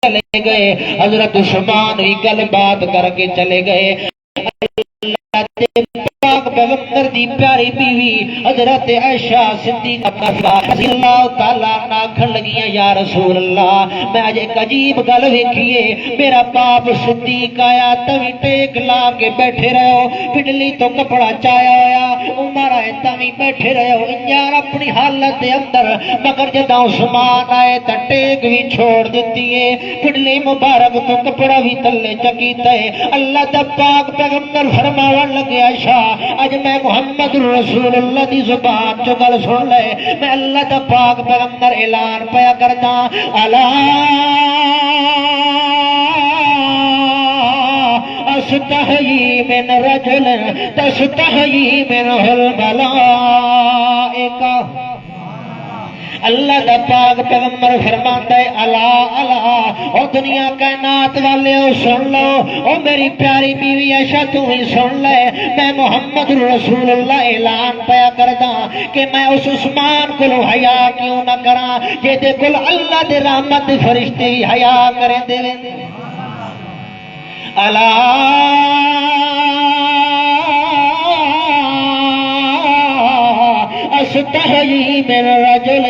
چلے گئے، حضرت عثمان بھی گل بات کر کے چلے گئے۔ پاک پیغمبر دی پیاری بیوی حضرت عائشہ صدیقہ رضی اللہ تعالیٰ عنہ آکھن لگی یا رسول اللہ میں اج ایک عجیب گل ویکھیے، میرا باپ صدیق آیا تمی ٹیک لا کے بیٹھے رہو، پڈلی تو کپڑا چایا ہویا عمر آئے تمی بیٹھے رہو یار اپنی حالت دے اندر، مگر جدوں عثمان آئے تا ٹیک بھی چھوڑ دیتی ہے، پڈلی مبارک تو کپڑا بھی تلے چکیتا ہے۔ اللہ دا پاک پیغمبر فرماون لگے عائشہ اج میں محمد رسول اللہ دی زبان چو گل سن لے، میں اللہ دا پاک پیغمبر اعلان پیا کردا الا استحیی من رجل تستحیی منہ الملائکہ۔ اللہ دا پاک پیغمبر فرماتا ہے الا الا او دنیا کائنات والے او سن لو، او میری پیاری بیوی عائشہ تو ہی سن لے، میں محمد رسول اللہ اعلان پیا کردا کہ میں اس عثمان کو حیا کیوں نہ کراں جے دے کول اللہ دے رحمت دے فرشتے حیا کریں دے الا استحیی من رجل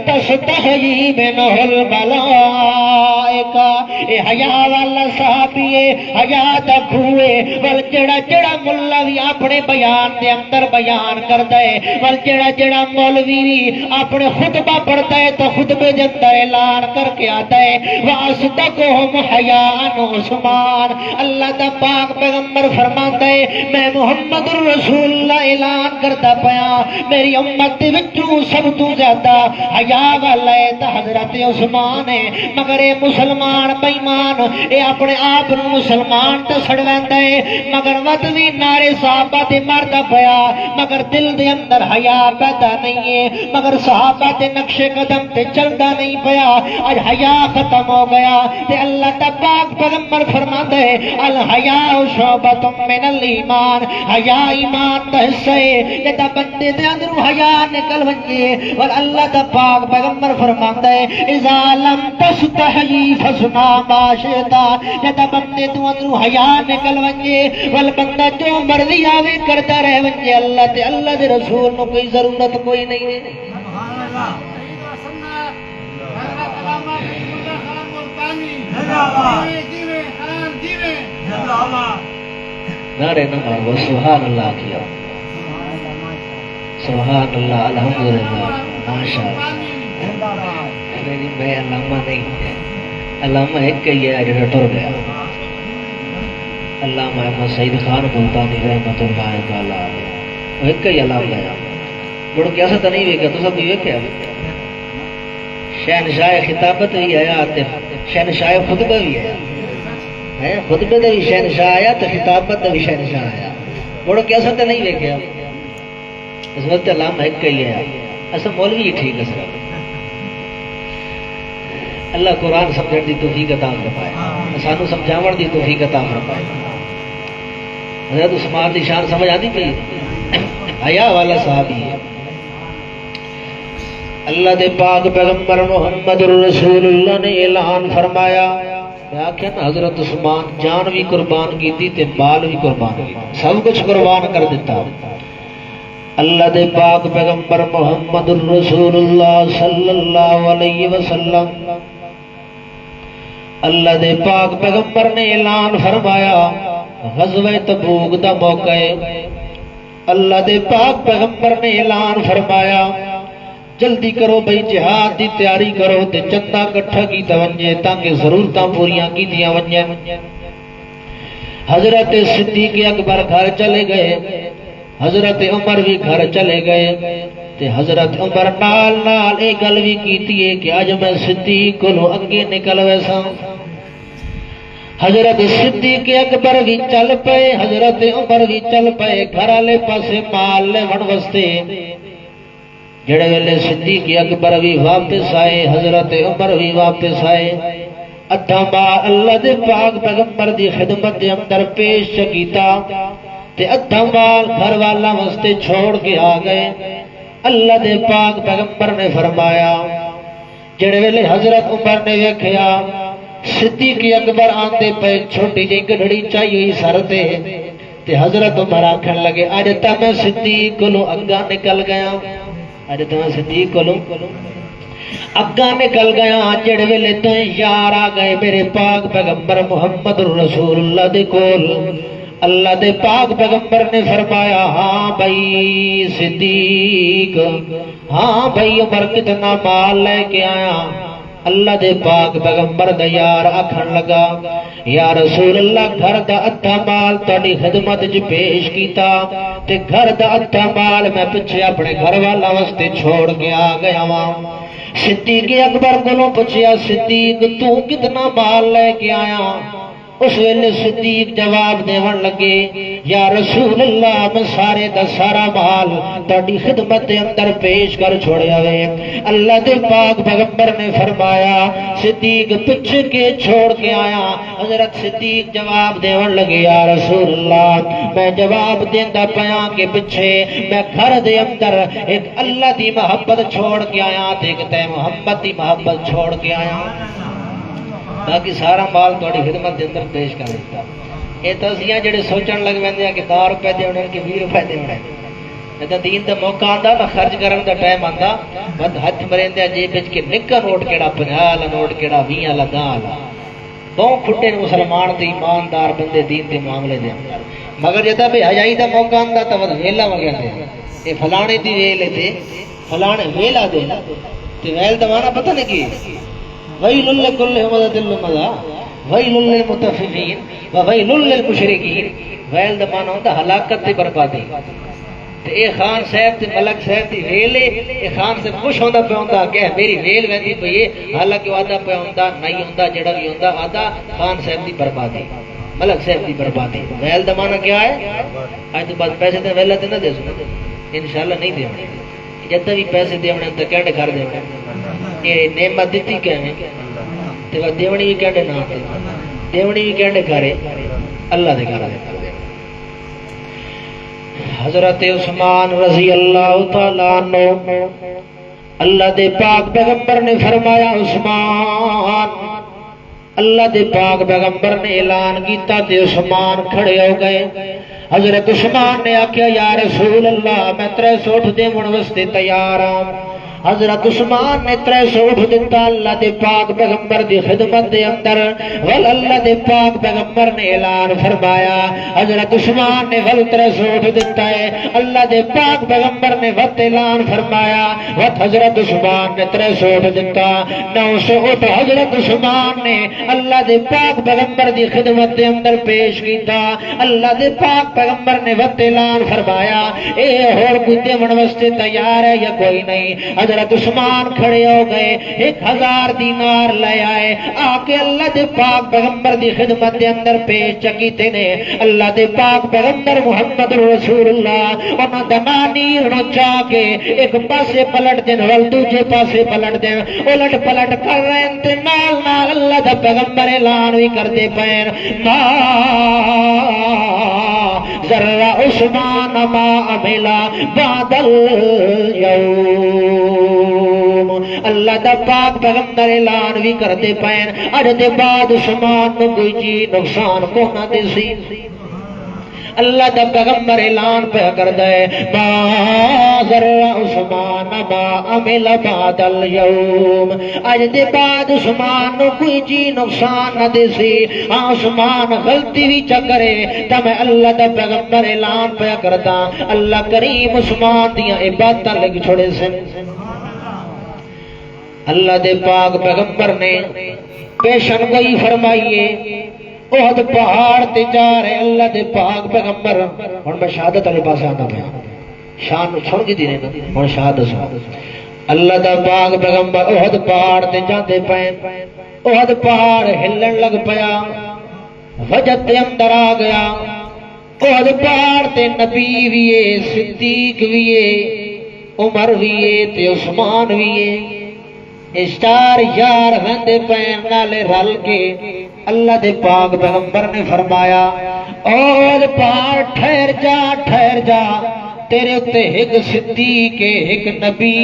تستحیی منہ الملائکہ۔ اے حیا والا صحابی ہے، حیا دا کھوئے ول جڑا جڑا ملا بھی اپنے بیان دے اندر بیان کردا ہے، ول جڑا جڑا مولوی بھی اپنے خطبہ پڑھتا ہے تو خطبے دے اندر اعلان کر کے آتا ہے واسطکہم حیاء عثمان۔ اللہ دا پاک پیغمبر فرماتا ہے میں محمد رسول اللہ اعلان کرتا پیا میری امت دے وچوں سب تو زیادہ حیا والا ہے تے حضرت عثمان ہے، مگر اے مسلمان بے ایمان اے اپنے آپ نو مسلمان تے سڑویندا ہے، مگر ود وی نعرے صحابہ دے ماردا پیا مگر دل دے اندر حیا پیدا نہیں ہے، مگر صحابہ دے نقش قدم تے چلدا نہیں پیا، اج حیا ختم ہو گیا تے اللہ دا پاک پیغمبر فرماندا ہے الحیاء شعبۃ من الایمان، حیا ایمان دا حصہ ہے، جدا بندے دے اندر حیا نکل ونجے اور اللہ دا پاک پیغمبر فرماندا ہے اذا لم تستحی فصنع ما شئت، جدا بندے تو اندر حیا نکل ونجے ول بندہ جو مرضی آوے کرتا رہ ونجے اللہ تے اللہ دے رسول نو کوئی ضرورت کوئی نہیں ہے۔ نعرے نہ مارو سبحان اللہ کیا، سبحان اللہ الحمدللہ ماشاءاللہ۔ میں علامہ نہیں، علامہ ایک ہی ہے جو ٹر گیا، علامہ احمد سعید خان ملتانی رحمۃ اللہ تعالیٰ علیہ، ایک ہی علامہ ہے۔ مڑ کیا سا نہیں ویکھیا تو سب ویکھیا، شہنشاہ خطابت بھی آیا تے شہنشاہ خطبہ بھی آیا ہے، خطبے دا بھی شہنشاہ آیا تے خطابت دا بھی شہنشاہ آیا، مڑ کیا سا نہیں ویکھیا۔ اس وقت علامہ ایک ہی ہے، اصل مولوی ہی ٹھیک ہے سر۔ اللہ قرآن سمجھن دی توفیق عطا فرمائے، سانو سمجھاون دی توفیق عطا فرمائے۔ حضرت عثمان دی شان سمجھ آتی پئی، حیا والا صحابی ہے۔ اللہ دے پاک پیغمبر محمد رسول اللہ نے اعلان فرمایا کہ حضرت عثمان جان بھی قربان کی تے بال بھی قربان کی، سب کچھ قربان کر دیتا۔ اللہ دے پاک پیغمبر محمد رسول اللہ صلی اللہ علیہ وسلم، اللہ دے پاک پیغمبر نے اعلان فرمایا غزوہ تبوک دا موقع ہے، اللہ دے پاک پیغمبر نے اعلان فرمایا جلدی کرو بھئی جہاد دی تیاری کرو تے چندہ کٹھا کیتا ونجے تاکہ ضرورتاں پوریاں کیتیاں ونجے۔ حضرت صدیق اکبر گھر چلے گئے، حضرت عمر بھی گھر چلے گئے تے حضرت عمر نال نال ایک گل بھی کیتی ہے کہ اج میں صدیق کو اگے نکل ویسا۔ حضرت صدیق اکبر بھی چل پئے، حضرت عمر بھی چل پئے گھر والے پاسے مال لیون واسطے۔ جڑے ویلے صدیق اکبر بھی واپس آئے، حضرت عمر بھی واپس آئے، ادھا مال اللہ دے پاک پیغمبر دی خدمت دے اندر پیش کیتا تے ادھا مال گھر والا واسطے چھوڑ کے آ گئے۔ اللہ دے پاک پیغمبر نے فرمایا جڑے ویلے حضرت عمر نے ویکھیا صدیق اکبر آندے پہ چھوٹی جی گڑھڑی چاہیے ہوئی سر تے حضرت عمر آکھن لگے اج تا میں صدیق کولوں اگا نکل گیا، اج تا میں صدیق کولوں اگا نکل گیا، جڑے ویلے تو یار آ گئے میرے پاک پیغمبر محمد رسول اللہ دے کول، اللہ دے پاک پیغمبر نے فرمایا ہاں بھائی صدیق، ہاں بھائی عمر کتنا مال لے کے آیا؟ اللہ دے پاک پیغمبر دا یار آکھن لگا یا رسول اللہ گھر دا ادھا مال تہاڈی خدمت وچ پیش کیتا تے گھر دا ادھا مال میں پیچھے اپنے گھر والا واسطے چھوڑ کے آ گیا واں۔ صدیق اکبر کولوں پوچھیا صدیق تو کتنا مال لے کے آیا؟ اس ویلے صدیق جواب دیون لگے یا رسول اللہ میں سارے دا سارا مال تہاڈی خدمت دے اندر پیش کر چھوڑیا وے۔ اللہ دے پاک پیغمبر نے فرمایا صدیق پچھ کے چھوڑ کے آیا؟ حضرت صدیق جواب دیون لگے یا رسول اللہ میں جواب دیندا پیا کہ پچھے میں گھر دے اندر ایک اللہ دی محبت چھوڑ کے آیا تے ایک تے محمد دی محبت چھوڑ کے آیا، باقی سارا مال تھوڑی خدمت کے اندر پیش کر دیتا۔ یہ تو اصیاں جڑے سوچن لگ پہ کہ 10 روپے دے ہونے کہ 20 روپے دے ہونے، جب دین دا موقع آتا نا خرچ کرن دا ٹائم آتا بس ہاتھ مرندے جیب وچ کہ نکا نوٹ کیڑا 50 والا نوٹ کیڑا 20 والا 10 والا بہت کھٹے مسلمان تے ایماندار بندے دین دے معاملے دے اندر، مگر جدا بھی حجائی دا موقع آتا تو بس ویلا وگیا دے یہ فلانے دی ویلے تے فلانے ویلا دے تے ویل دا معنی پتہ نہیں کی ویل لکل ہمزۃ لمزہ ویل للمطففین وویل للمشرکین، ویل دا معنی ہوندا ہلاکت تے بربادی، تے اے خان صاحب تے ملک صاحب دی ویل اے خان سے خوش ہوندا پیا ہوندا کہ میری ویل ویندی پئی اے، حالانکہ وعدہ پیا ہوندا نہیں ہوندا جڑا بھی ہوندا آدھا خان صاحب دی بربادی ملک صاحب دی بربادی۔ ویل دا معنی کیا ہے؟ اج تو بعد پیسے تے ویلا تے نہ دے سو انشاءاللہ نہیں دے جدا بھی پیسے دے تے کہڑے گھر دے یہ نعمت دیتی کہنے تے دیونی بھی کہڑے نہ دیونی بھی کہڑے گھرے اللہ دے گھر۔ حضرت عثمان رضی اللہ تعالیٰ عنہ اللہ دے پاک پیغمبر نے فرمایا عثمان، اللہ دے پاک پیغمبر نے اعلان کیتا تے عثمان کھڑے ہو گئے۔ حضرت عثمان نے آکھیا یا رسول اللہ میں 300 اٹھ دیون واسطے تیار ہاں۔ حضرت عثمان نے 300 اٹھ دیتا اللہ دے پاک پیغمبر دی خدمت دے اندر، ول اللہ دے پاک پیغمبر نے اعلان فرمایا حضرت عثمان نے ول 300 اٹھ دیتا ہے، اللہ دے پاک پیغمبر نے وقت اعلان فرمایا وقت حضرت عثمان نے 300 اٹھ دیتا 900 اٹھ حضرت عثمان نے اللہ دے پاک پیغمبر دی خدمت دے اندر پیش کیتا۔ اللہ دے پاک پیغمبر نے وقت اعلان فرمایا اے ہور کوئی دیون واسطے تیار ہے یا کوئی نہیں؟ حضرت عثمان کھڑے ہو گئے 1000 دینار لے آئے آ کے اللہ دے پاک پیغمبر دی خدمت دے اندر پیش چکیتے نے۔ اللہ دے پاک پیغمبر محمد رسول اللہ انہاں دمانیر نو چاہ کے ایک پاسے پلٹ دین ول دوجے پاسے پلٹ دین الٹ پلٹ کر رہے ہیں تے نال نال اللہ دا پیغمبر اعلان بھی کردے پین ما ذرا عثمان ما عملا بعد اليوم، اللہ دا پاک پیغمبر اعلان بھی کردے پین اج دے بعد عثمان نو کوئی چیز نقصان کو نہ دے سی۔ اللہ دا پیغمبر اعلان پہ کردا ہے ما ذرا عثمان ما عمل بعد اليوم، اج دے بعد عثمان نو کوئی چیز نقصان نہ دے سی۔ عثمان غلطی بھی چکرے تے میں اللہ دا پیغمبر اعلان پہ کردا اللہ کریم عثمان دیاں عبادتاں لگ چھوڑے سن۔ اللہ دے پاک پیغمبر نے پیشن گوئی فرمائیے احد پہاڑ تے جا رہے اللہ دے پاک پیغمبر ہن میں شہادت والے پاس آندا پیا شان چھوڑ کے دی رہے ہن شہادت اللہ دا پاک پیغمبر احد پہاڑ تے جاندے پے احد پہاڑ ہلن لگ پیا وجد دے اندر آ گیا احد پہاڑ تے نبی وی ہے صدیق وی ہے عمر وی ہے تے عثمان وی ہے اشتار یار رہندے پین نالے رل کے اللہ دے پاک پیغمبر نے فرمایا اور پار ٹھہر جا تیرے تے ایک صدیق ایک نبی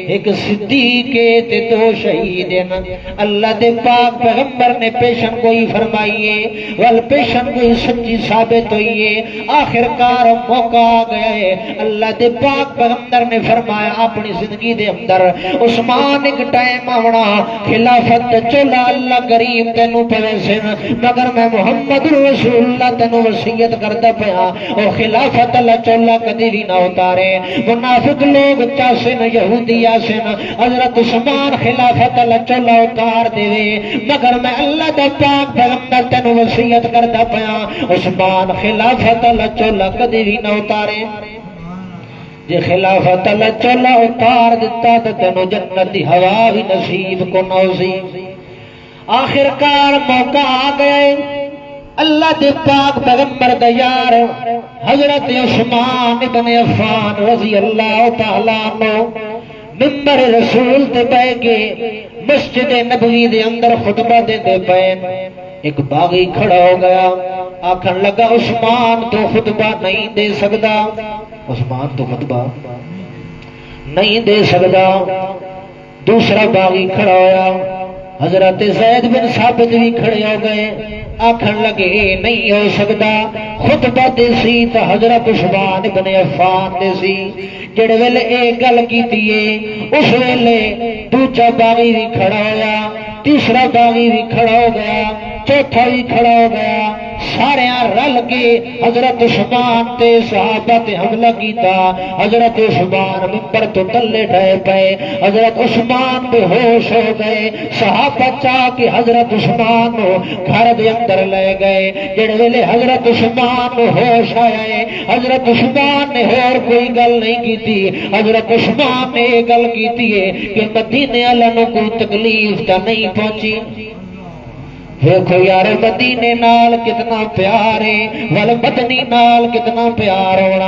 ایک صدیق تے دو شہید ہیں اللہ دے پاک پیغمبر نے پیشن گوئی فرمائیے ول پیشن گوئی سچی ثابت ہوئی ہے آخر کار موقع آ گیا ہے اللہ دے پاک پیغمبر نے فرمایا اپنی زندگی دے اندر عثمان ایک ٹائم آونا خلافت چولا اللہ کریم تینوں پوے سن مگر میں محمد رسول اللہ تینوں وصیت کرتا پیا او خلافت اللہ چولا کدی بھی نہ اتارے منافق لوگ چاسن یہودی آسن حضرت عثمان خلافت اللہ چولا اتار دے مگر میں اللہ دا پاک پیغمبر تینوں وصیت کرتا پیا عثمان خلافت اللہ چولا کدی بھی نہ اتارے جے خلافت اللہ چولا اتار دیتا تو تینوں جنت دی ہوا بھی نصیب کو نوزی آخر کار موقع آ گئے اللہ دے پاک پیغمبر دا یار حضرت عثمان ابن عفان رضی اللہ تعالیٰ عنہ ممبر رسول تے بیٹھ کے مسجد نبوی دے اندر خطبہ دے پین ایک باغی کھڑا ہو گیا آکھن لگا عثمان تو خطبہ نہیں دے سکتا عثمان تو خطبہ نہیں دے سکتا دوسرا باغی کھڑا ہویا حضرت زید بن ثابت بھی کھڑے ہو گئے آکھن لگے نہیں ہو سکتا خطبہ دے سی تو حضرت عثمان بن عفان دے سی جڑے ویلے ایک گل کیتی ہے اس ویلے دوجا باغی بھی کھڑا ہویا تیسرا باغی بھی کھڑا ہو گیا چوتھا بھی کھڑا ہو گیا سارے رل کے حضرت عثمان تے صحابہ تے حملہ کیتا حضرت عثمان ممبر تو تلے ڈھے پئے حضرت عثمان بے ہوش ہو گئے صحابہ چاہ کے حضرت عثمان نو گھر دے اندر لے گئے جڑے ویلے حضرت عثمان نو ہوش آیا ہے حضرت عثمان نے اور کوئی گل نہیں کیتی حضرت عثمان نے یہ گل کیتی ہے کہ مدینے والوں نو کوئی تکلیف تا نہیں پہنچی دیکھو یار مدینے نال کتنا پیار ہے ول مدنی نال کتنا پیار ہونا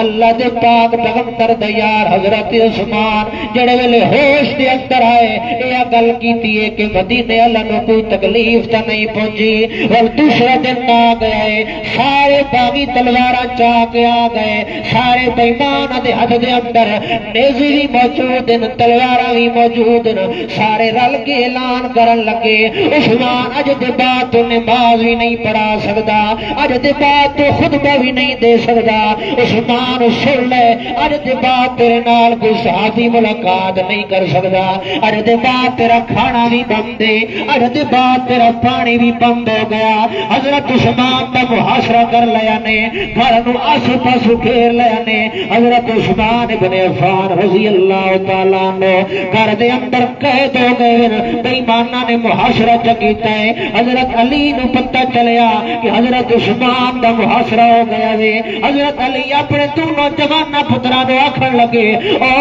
اللہ دے پاک پیغمبر دا یار حضرت عثمان جڑے ویلے ہوش دے اندر آئے یہ گل کیتی ہے کہ مدینے والوں نو کوئی تکلیف تا نہیں پہنچی ول دوسرا دن آ گئے سارے باغی تلواراں چا کے آ گئے سارے بے ایمان دے ہاتھ دے اندر نیزے بھی موجود ہیں تلواراں بھی موجود ہیں سارے رل کے اعلان کرن لگے عثمان اج دے بعد تو نماز بھی نہیں پڑھا سکتا اج دے بعد تو خطبہ بھی نہیں دے سکتا عثمان سن لے اج دے بعد تیرے نال کوئی صحابی ملاقات نہیں کر سکتا اج دے بعد تیرا کھانا بھی بند ہے اج دے بعد تیرا پانی بھی بند ہو گیا حضرت عثمان دا محاصرہ کر لیا نے گھر نو آسو پاسو گھیر لیا نے حضرت عثمان ابن عفان رضی اللہ تعالیٰ عنہ گھر دے اندر قید ہو گئے بے ایماناں نے محاصرہ کیتا ہے حضرت علی نو پتہ چلیا کہ حضرت عثمان دا محاصرہ ہو گیا ہے حضرت علی اپنے دونوں جواناں پتراں نو آکھن لگے او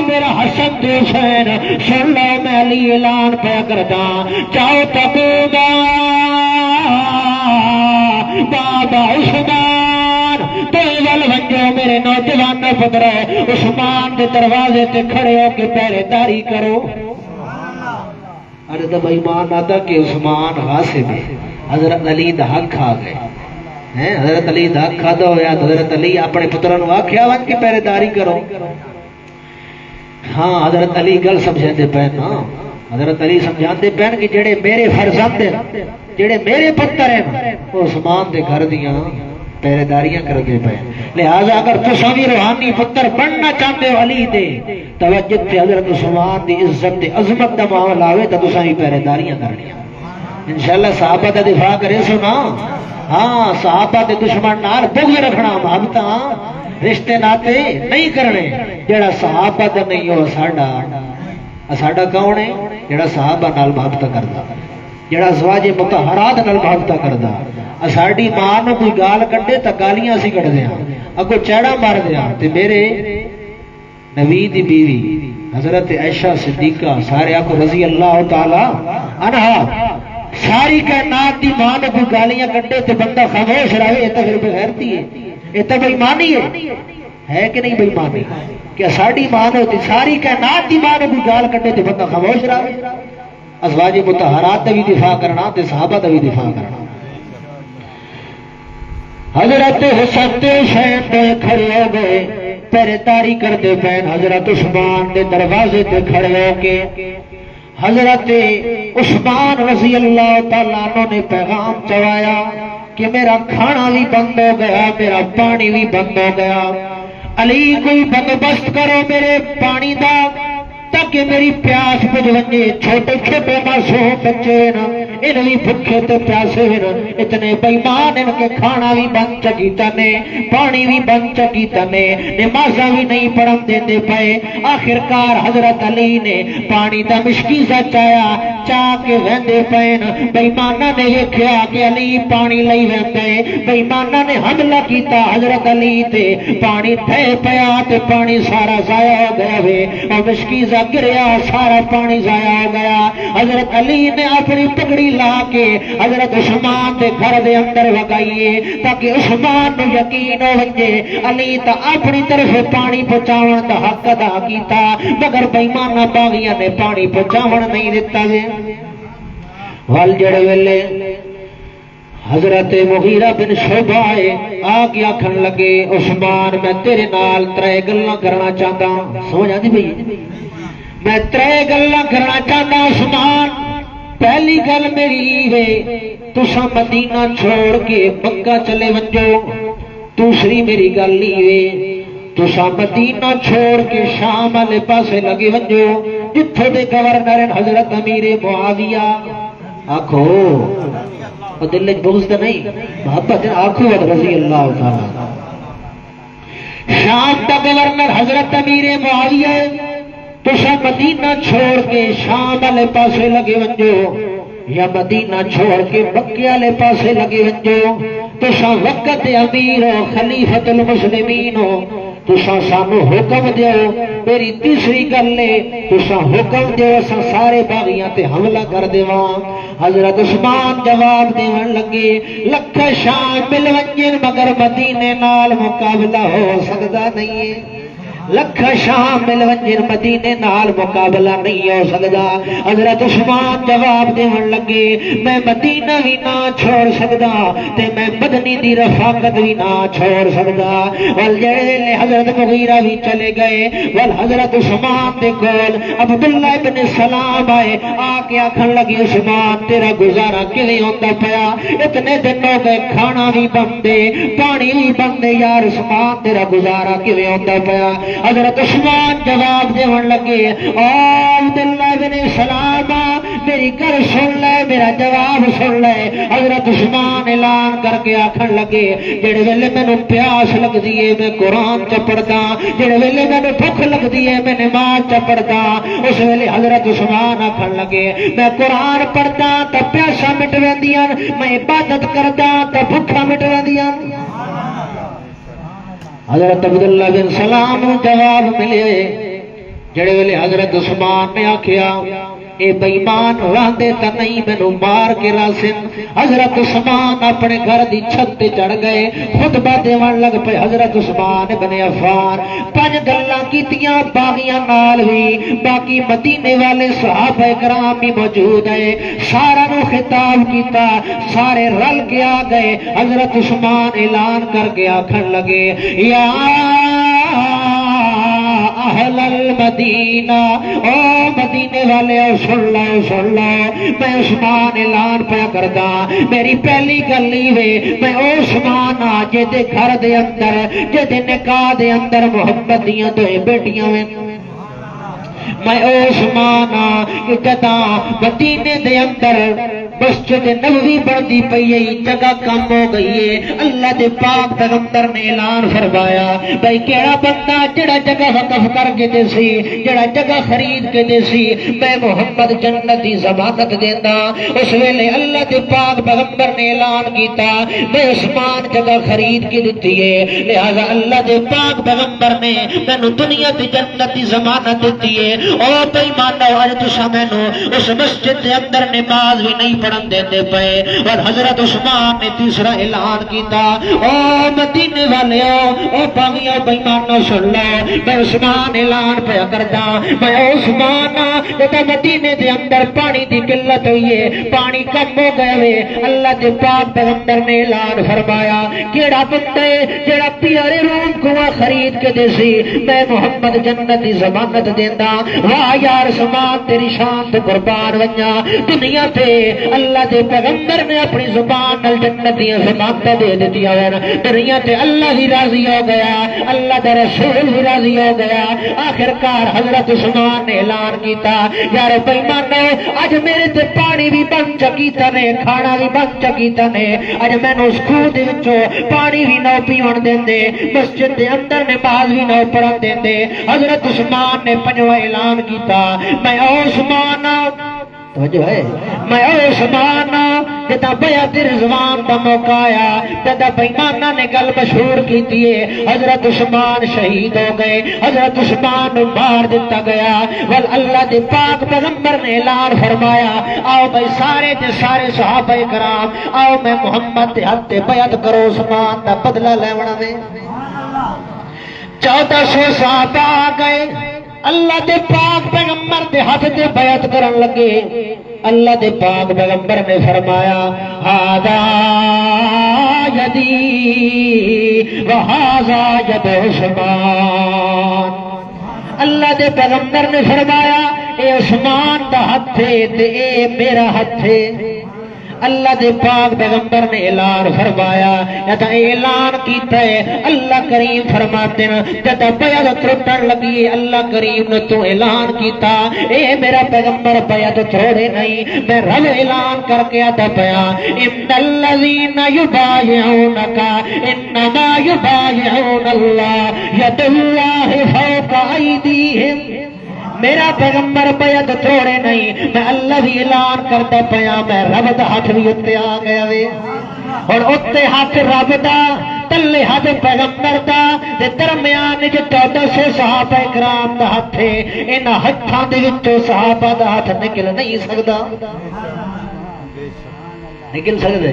میرا حسن تے حسین سن لو میں علی اعلان پیا کردا جاؤ تبوگا بابا عثمان تو ول ونجو میرے نوجوان پترا عثمان دے دروازے تے کھڑے ہو کے پہرے داری کرو ارے تو ایمان آتا کہ عثمان غاصب ہے حضرت علی دا حق کھا گئے حضرت علی دا حق کھا دا ہویا حضرت علی اپنے پتروں آکھیا ون کے پہرے داری کرو ہاں حضرت علی گل سمجھاندے پین ہاں حضرت علی سمجھاندے پین کہ جڑے میرے فرزند ہیں جڑے میرے پتر ہیں وہ عثمان دے گھر دیاں پہرے داریاں کر دے پے لہذا اگر تساں بھی روحانی پتر بننا چاہتے ہو علی دے توجہ تے حضرت عثمان دی عزت تے عظمت دا معاملہ آوے تو تساں بھی پہرے داریاں کرنیاں انشاءاللہ صحابہ دا دفاع کرے سو نا ہاں صحابہ دے دشمن نال بغض رکھنا محبتاں رشتے ناتے نہیں کرنے جڑا صحابہ دا نہیں ہو ساڈا کون ہے جڑا صحابہ نال محبت کردا جڑا ازواج مطہرات نال محبت کردا ساڈی ماں نو کوئی گال کڈے تا گالیاں اسی کڈ دیاں اگوں چیڑا مار دیاں تے میرے نبی دی بیوی حضرت عائشہ صدیقہ سارے آکو رضی اللہ تعالی عنہا ساری کائنات دی ماں نو کوئی گالیاں کڈے تے بندہ خاموش رہے یہ تو پھر بغیرتی ہے یہ تو بے ایمانی ہے کہ نہیں بے ایمانی کہ ساڈی ماں نو ساری کائنات دی ماں نو کوئی گال کڈے تے بندہ خاموش رہے ازواج مطہرات دا بھی دفاع کرنا تے صحابہ دا بھی دفاع کرنا حضرت حسن حسین دے کھڑے ہو گئے پہرے داری کرتے پین حضرت عثمان دے دروازے تے کھڑے ہو کے حضرت عثمان رضی اللہ تعالیٰ عنہ نے پیغام چوایا کہ میرا کھانا بھی بند ہو گیا میرا پانی بھی بند ہو گیا، علی کوئی بندوبست کرو میرے پانی دا تاکہ میری پیاس بجھ ونجے، چھوٹے چھوٹے معصوم بچے نا ان بھی بھکھے تے پیاسے نا، اتنے بےمان ان کے کھانا بھی بند چکیتا نے پانی بھی بند چکیتا نے نمازاں بھی نہیں پڑھن دیندے پئے۔ آخرکار حضرت علی نے پانی دا مشکیزہ چاہ کے ویندے پئے، بےماناں نے ویکھیا کہ علی پانی لئی ویندے، بےماناں نے حملہ کیتا حضرت علی تے، پانی تھے پیا تے پانی سارا ضائع ہو گیا وے اور مشکیزہ گریا سارا پانی ضائع ہو گیا۔ حضرت علی نے اپنی پگڑی لا کے حضرت عثمان دے گھر دے اندر وگائیے تاکہ عثمان نو یقین ہو ونجے علی تا اپنی طرف پانی پہنچاون دا حق ادا کیتا، مگر بےماناں باغیاں نے پانی پہنچاون نہیں دتا وے۔ ول جڑے ویلے حضرت مغیرہ بن شعبہ آ کے آکھن لگے عثمان میں تیرے نال ترے گلاں کرنا چاہتا ہوں، سمجھ آندی بھئی میں ترے گلاں کرنا چاہتا عثمان۔ پہلی گل میری ہے تساں مدینہ چھوڑ کے مکہ چلے ونجو، دوسری میری گل ہے تساں مدینہ چھوڑ کے شام والے پاسے لگے ونجو جتھوں دے گورنر حضرت امیر معاویہ، آکھو دل بغض تو نہیں محبت آنکھوں رضی اللہ تعالی، شام کا گورنر حضرت امیر معاویہ، تسا مدینہ چھوڑ کے شام والے پاسے لگے ونجو یا مدینہ چھوڑ کے مکے والے پاسے لگے ونجو، تسا وقت امیر ہو خلیفۃ المسلمین ہو، تسا سانو حکم دیو۔ میری تیسری گل ہے تسا حکم دیو اساں سارے باغیاں تے حملہ کر دیواں۔ حضرت عثمان جواب دیون لگے لکھ شام مل ونجن مگر مدینے نال مقابلہ ہو سکتا نہیں ہے، لکھ شام مل ونجن مدینے نال مقابلہ نہیں ہو سکتا۔ حضرت عثمان جواب دیون لگے میں مدینہ بھی نہ چھوڑ سکتا تے میں مدنی دی رفاقت بھی نہ چھوڑ سکتا۔ ول جڑے حضرت مغیرہ بھی چلے گئے، ول حضرت عثمان دے کول عبداللہ ابن سلام آئے، آ کے آکھن لگے عثمان تیرا گزارا کیویں ہوندا پیا، اتنے دن ہو گئے کھانا بھی بندے پانی بھی بندے، یار عثمان تیرا گزارا کیویں ہوندا پیا۔ حضرت عثمان جواب دیون لگے او عبداللہ بن سلام میری گل سن لے میرا جواب سن لے۔ حضرت عثمان اعلان کر کے آکھن لگے جڑے ویلے مینوں پیاس لگدی ہے میں قرآن چ پڑھدا، جڑے ویلے مینوں بھوک لگدی ہے میں نماز چ پڑھدا، اس ویلے حضرت عثمان آکھن لگے میں قرآن پڑھدا تے پیاساں مٹ ویندیاں، میں عبادت کردا تے بھوکاں مٹ ویندیاں۔ حضرت عبداللہ بن سلام جواب ملے جڑے ویلے حضرت عثمان نے آکھیا اے بےمان راندے تا نہیں مینوں مار کے راسن۔ حضرت عثمان اپنے گھر دی چھت تے چڑھ گئے، خطبہ دیون لگ پے۔ حضرت عثمان ابن عفان پنج گلاں کیتیاں باغیاں نال بھی، باقی مدینے والے صحابہ کرام بھی موجود ہیں، سارا نو خطاب کیتا، سارے رل کے آ گئے۔ حضرت عثمان اعلان کر کے آکھن لگے یا اہل المدینہ، او مدینے والے سن لو سن لو، میں عثمان اعلان پیا کردا، میری پہلی گل ہے میں عثمان آ جے دے گھر دے اندر جے دے نکاح دے اندر محمد دیاں دو بیٹیاں ویں، میں عثمان آ کہ جداں مدینے دے اندر مسجد نبوی بڑھتی پئی ہے، جگہ کم ہو گئی ہے، اللہ دے پاک پیغمبر نے اعلان فرمایا بھائی کیڑا بندہ جڑا جگہ وقف کر کے دے سی، جڑا جگہ خرید کے دے سی، میں محمد جنت دی ضمانت دیندا۔ اس ویلے اللہ دے پاک پیغمبر نے اعلان کیتا میں عثمان جگہ خرید کے دتی ہے، لہذا اللہ دے پاک پیغمبر نے مینوں دنیا دی جنت دی ضمانت دتی ہے۔ او بے ایمانو اج تساں مینوں اس مسجد دے اندر نماز بھی نہیں بڑھن دے پے اور حضرت عثمان نے تیسرا اعلان کیتا او مدینے والے او باغیو بےمانو سن لو میں عثمان اعلان پیا کردا میں عثمان جدا مدینے دے اندر پانی دی قلت ہوئی ہے پانی کم ہو گیا وے اللہ دے پاک پیغمبر نے اعلان فرمایا کیڑا بندہ جڑا پیارے روم کنواں خرید کے دے سی میں محمد جنت دی ضمانت دیندا واہ یار عثمان تیری شان تے قربان ونجا دنیا تے اللہ دے پیغمبر نے اپنی زبان نال جنت دی ضمانت دے دتی ہے دنیا تے اللہ بھی راضی ہو گیا اللہ دا رسول بھی راضی ہو گیا آخر کار حضرت عثمان نے اعلان کیتا یار بے مانو اج میرے تے پانی بھی بن چکیتا نے کھانا بھی بن چکیتا نے اج مینوں اس کھوہ دے وچوں پانی بھی نہ پیون دیندے مسجد دے اندر نماز بھی نہ پڑھن دیندے حضرت عثمان نے پنجواں اعلان کیتا میں عثمان توجہ ہے میں عثمان جدا بیعت رضوان دا موقع آیا جدا بےماناں نے گل مشہور کیتی ہے حضرت عثمان شہید ہو گئے حضرت عثمان نو مار دتا گیا ول اللہ دے پاک پیغمبر نے اعلان فرمایا آؤ بھائی سارے دے سارے صحابہ کرام آؤ میں محمد دے ہاتھ تے بیعت کرو عثمان دا بدلہ لیونا میں 1400 صحابہ آ گئے اللہ دے پاک پیغمبر دے ہاتھ تے بیعت کرن لگے اللہ دے پاک پیغمبر نے فرمایا ھذا یدی وھذا ید عثمان اللہ دے پیغمبر نے فرمایا اے عثمان دا ہاتھ ہے تے اے میرا ہاتھ ہے اللہ دے پاک پیغمبر نے اعلان فرمایا یا اعلان کیتا ہے اللہ کریم فرماتے ہیں جب بیعت ٹوٹن لگی اللہ کریم نے تو اعلان کیتا اے میرا پیغمبر بیعت چھوڑے نہیں میں رب اعلان کر کے آتا پیا ان الذین یبایعونک انما یبایعون اللہ ید اللہ فوق ایدیہم میرا پیغمبر بیعت چھوڑے نہیں میں اللہ بھی اعلان کرتا پیا میں رب دا ہاتھ بھی اتنے آ گیا وے اور اتنے ہاتھ رب دا تلے ہاتھ پیغمبر دا دے درمیان جو 1400 صحابہ کرام دا ہاتھ ہے ان ہاتھاں دے وچوں صحابہ دا ہاتھ نکل نہیں سکدا نکل سکدے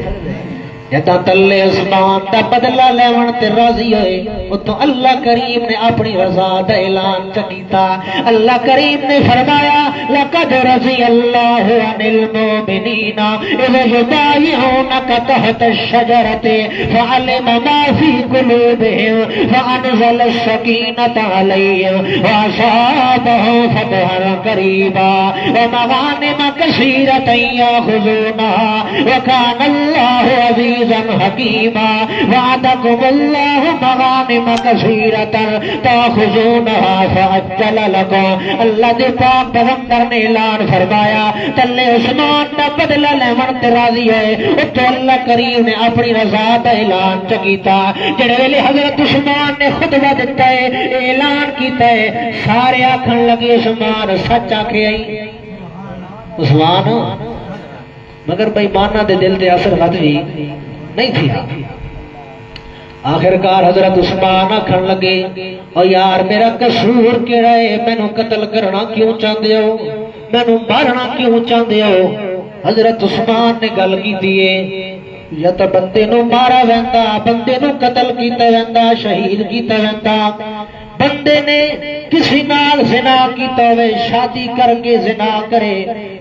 جدا تلے عثمان دا بدلہ لیون تے راضی ہوئے اتو اللہ کریم نے اپنی رضا دا اعلان چکیتا اللہ کریم نے فرمایا لقد رضی اللہ عن المؤمنین اذ یبایعونک تحت الشجرۃ فعلم ما فی قلوبہم فانزل السکینۃ علیہم واصابہم فتحا قریبا ومغانم کثیرۃ یاخذونها وکان اللہ عزیزا حکیما وعدکم اللہ مغانم کثیرۃ تاخذونها فعجل لکم اللہ دے پاک پیغمبر نے اعلان فرمایا تلے عثمان دا بدلہ لیون تے راضی ہے اتو اللہ کریم نے اپنی رضا دا اعلان چکیتا جڑے ویلے حضرت عثمان نے خطبہ دیتا ہے اعلان کیتا ہے سارے آکھن لگے عثمان سچ آکھے آئی عثمان مگر بھائی مانا دے دل دے اثر خط بھی نہیں تھی آخرکار حضرت عثمان آکھن لگے او یار میرا قصور کیڑا ہے مینوں قتل کرنا کیوں چاہندے ہو مینوں مارنا کیوں چاہندے ہو حضرت عثمان نے گل کیتی ہے یا تو بندے نو مارا ویندا بندے نو قتل کیتا ویندا شہید کیتا ویندا بندے نے کسی نال زنا کیتا ہوئے شادی کر کے زنا کرے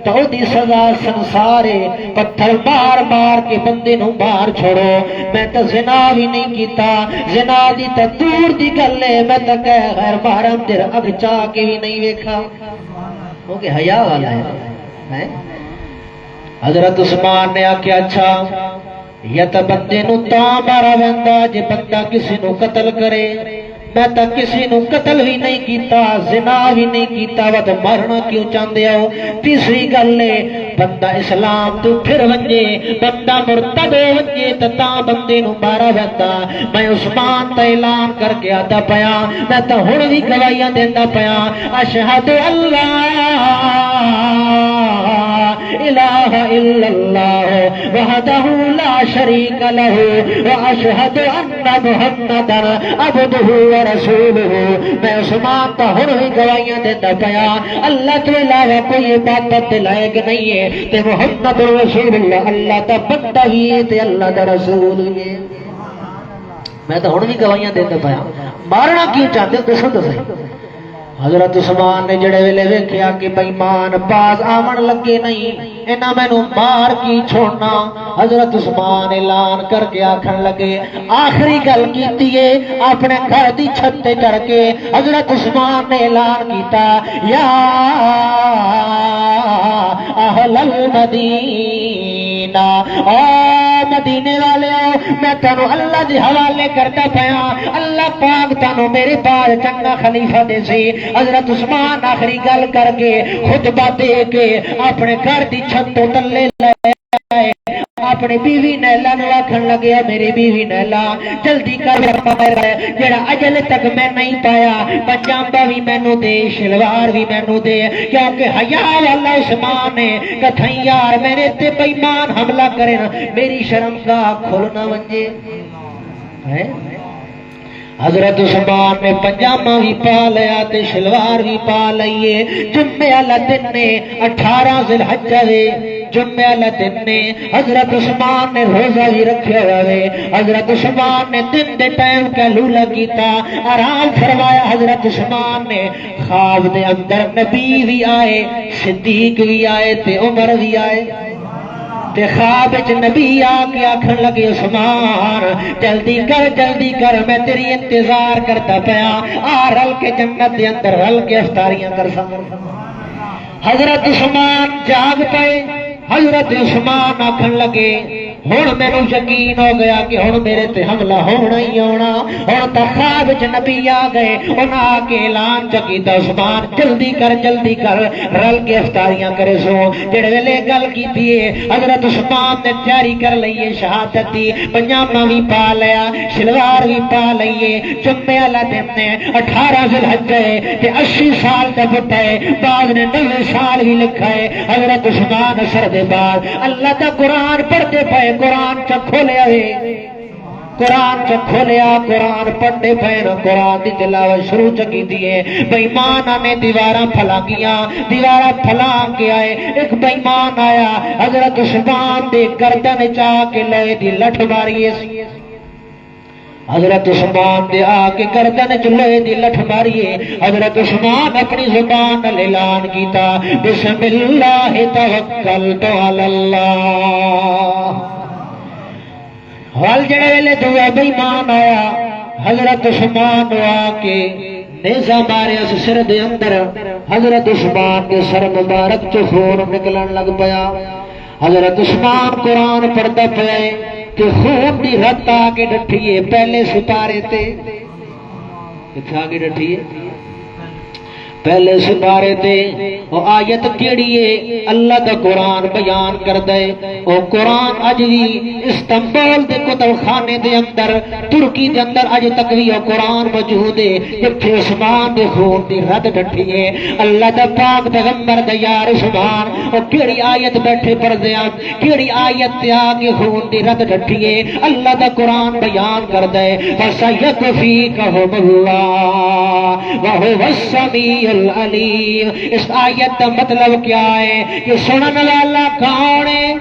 تو دی سزا سنسارے پتھر مار مار کے بندے نو مار چھوڑو میں تو زنا بھی نہیں کیتا زنا دی تو دور دی گلے میں تو کہہ غیر محرم تیر اگ چاہ کے بھی نہیں ویکھا کیونکہ حیا والا ہے حضرت عثمان نے آکھیا اچھا یا تو بندے نو تا مارا ویندا جے بندہ کسی نو قتل کرے میں تو کسی نو قتل بھی نہیں کیتا زنا بھی نہیں کیتا ود مرنا کیوں چاہندے ہو تیسری گل ہے بندہ اسلام تو پھر ونجے بندہ مرتد ونجے تا بندے نو مارا ویندا میں عثمان تے اعلان کر کے آتا پیا میں تو ہن بھی گواہیاں دیندا پیا اشہد اللہ الہ الا اللہ وحدہ لا شریک لہ واشہد ان محمدا عبدہ ورسولہ میں عثمان تا ہن بھی گواہیاں دیندا پیا اللہ تو علاوہ کوئی عبادت دے لائق نہیں ہے تے محمد رسول اللہ اللہ دا بندہ ہی ہے تے اللہ دا رسول ہے میں تو ہن بھی گواہیاں دیندا پیا مارنا کیوں چاہتے دسو تو صحیح حضرت عثمان نے جڑے ویلے ویکھیا کہ بے ایمان باز آون لگے نہیں انہاں مینوں مار کی چھوڑنا حضرت عثمان اعلان کر کے آکھن لگے آخری گل کیتی ہے اپنے گھر دی چھت تے چڑھ کے حضرت عثمان نے اعلان کیتا یا اہل المدینہ او مدینے والے میں تانوں اللہ دے حوالے کرتا پیا اللہ پاک تانوں میرے بعد چنگا خلیفہ دے سی حضرت عثمان آخری گل کر کے خطبہ دے کے اپنے گھر دی چھت تو تلے لائے اپنی بیوی نیلا نو آکھن لگیا میری بیوی نیلا جلدی کر جڑا اجل تک میں نہیں پایا پجامہ بھی مینوں دے شلوار بھی مینوں دے کیونکہ حیا والا عثمان نے کتھیں یار میرے تے بے ایمان حملہ کرے نا میری شرمگاہ کھلنا ونجے حضرت عثمان نے پجامہ بھی پا لیا تے شلوار بھی پا لئیے جمعے والا دن نے 18 ذی الحجہ دے جمعے والا دن نے حضرت عثمان نے روزہ بھی رکھیا ہوئے حضرت عثمان نے دن دے ٹائم کہلولہ کیتا آرام فرمایا حضرت عثمان نے خواب دے اندر نبی بھی آئے صدیق بھی آئے تے عمر بھی آئے تے خواب وچ نبی آ کے آکھن لگے عثمان جلدی کر میں تیری انتظار کرتا پیا آ رل کے جنت دے اندر رل کے افطاریاں کر سا حضرت عثمان جاگ پئے حضرت عثمان آکھن لگے ہن مینوں یقین ہو گیا کہ ہن میرے تے حملہ ہونا ہی ہونا ہن تا خواب وچ نبی آ گئے انہاں آ کے اعلان کیتا عثمان جلدی کر رل کے افطاریاں کرے سو جڑے ویلے گل کیتی ہے حضرت عثمان نے تیاری کر لئیے شہادت دی پجامہ بھی پا لیا شلوار بھی پا لئیے جمعے والا دن نے 18 ذی الحجہ تے 80 سال دا بڈھا ہے بعد نے 90 سال بھی لکھا ہے حضرت عثمان اثر دے بعد اللہ دا قرآن پڑھتے پئے قرآن کھولیا ہے قرآن کھولیا قرآن پڑھتے پئے قرآن دی تلاوت شروع کی دیے بے ایمان نے دیواراں پھلانگیاں دیواراں پھلان کے آئے ایک بے ایمان آیا حضرت عثمان دے گردن چا کے لے دی لٹھ ماری حضرت عثمان دے آ کے گردن چلے دی لٹھ ماریے حضرت عثمان اپنی زبان نال اعلان کیتا بسم اللہ توکلت علی اللہ حال جڑے ویلے دوے بے ایمان آیا حضرت عثمان آ کے نیزہ مارے اس سر دے اندر حضرت عثمان کے سر مبارک چ خون نکلن لگ پیا حضرت عثمان قرآن پڑھتا پیا کہ خون دی رت آ کے ڈٹھیے پہلے سپارے تے کتھے آ کے ڈٹھیے پہلے سپارے تے وہ آیت کیڑی ہے اللہ دا قرآن بیان کر دے وہ قرآن اج بھی استنبول دے کتب خانے دے اندر ترکی دے اندر اج تک بھی وہ قرآن موجود ہے جتھے عثمان دے خون دی رد ڈٹھی ہے اللہ دا پاک پیغمبر دا یار عثمان وہ کیڑی آیت بیٹھے پڑھ دے کیڑی آیت تے آ کے خون دی رد ڈٹھی ہے اللہ دا قرآن بیان کر دے فَسَيَكْفِيكَهُمُ اللَّهُ وَهُوَ السَّمِيعُ العلیم اس آیت کا مطلب کیا ہے کہ سنن والا کون ہے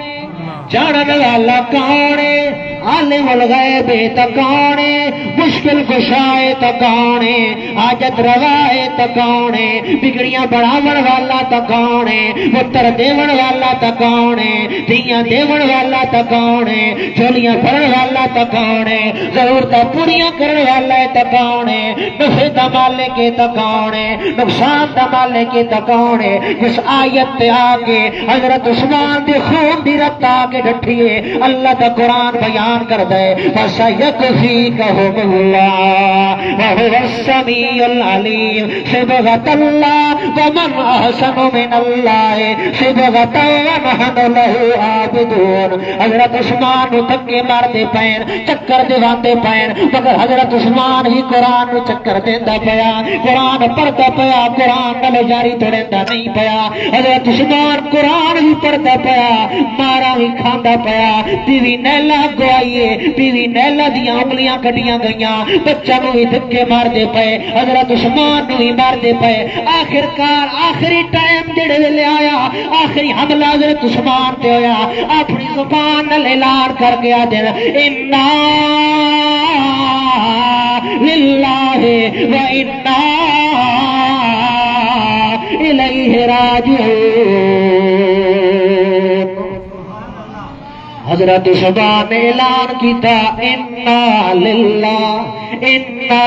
جانن والا کون ہے عالم الغیب تا کون ہے مشکل کشائے تا کون ہے حاجت روا ہے تا کون ہے بگڑیاں بڑھاون والا تا کون ہے پتر دیون والا تا کون ہے دھیاں دیون والا تا کون ہے جھولیاں بھرن والا تا کون ہے ضرورتاں پوریاں کرن والا ہے تا کون ہے نفع دا مالک ہے تا کون ہے نقصان دا مالک ہے تا کون ہے جس آیت تے آ کے حضرت عثمان دے خون دی رت آ کے ڈٹھیے اللہ دا قرآن بیان کر دے فَسَيَكْفِيكَهُمُ اللَّهُ وَهُوَ السَّمِيعُ الْعَلِيمُ صِبْغَةَ اللَّهِ وَمَنْ أَحْسَنُ مِنَ اللَّهِ صِبْغَةً وَنَحْنُ لَهُ عَابِدُونَ حضرت عثمان نو دھکے مارتے پین چکر دیواندے پین مگر حضرت عثمان ہی قرآن نو چکر دیندا پیا قرآن پڑھدا پیا قرآن نال جاری توڑیندا نہیں پیا حضرت عثمان قرآن ہی پڑھدا پیا مارا بھی کھاندا پیا بیوی نیلا گوائی بیوی نیلا دیا انگلیاں کٹیاں گئی گئیاں، بچہ نو بھی دھکے مار دے پے، حضرت عثمان نو بھی مار دے پے۔ آخرکار آخری ٹائم جڑے ویلے آیا، آخری حملہ حضرت عثمان تے ہویا، اپنی زبان نال اعلان کر کے آدن انا للہ و انا الیہ راجعون۔ حضرت عثمان نے اعلان کیتا انا للہ و انا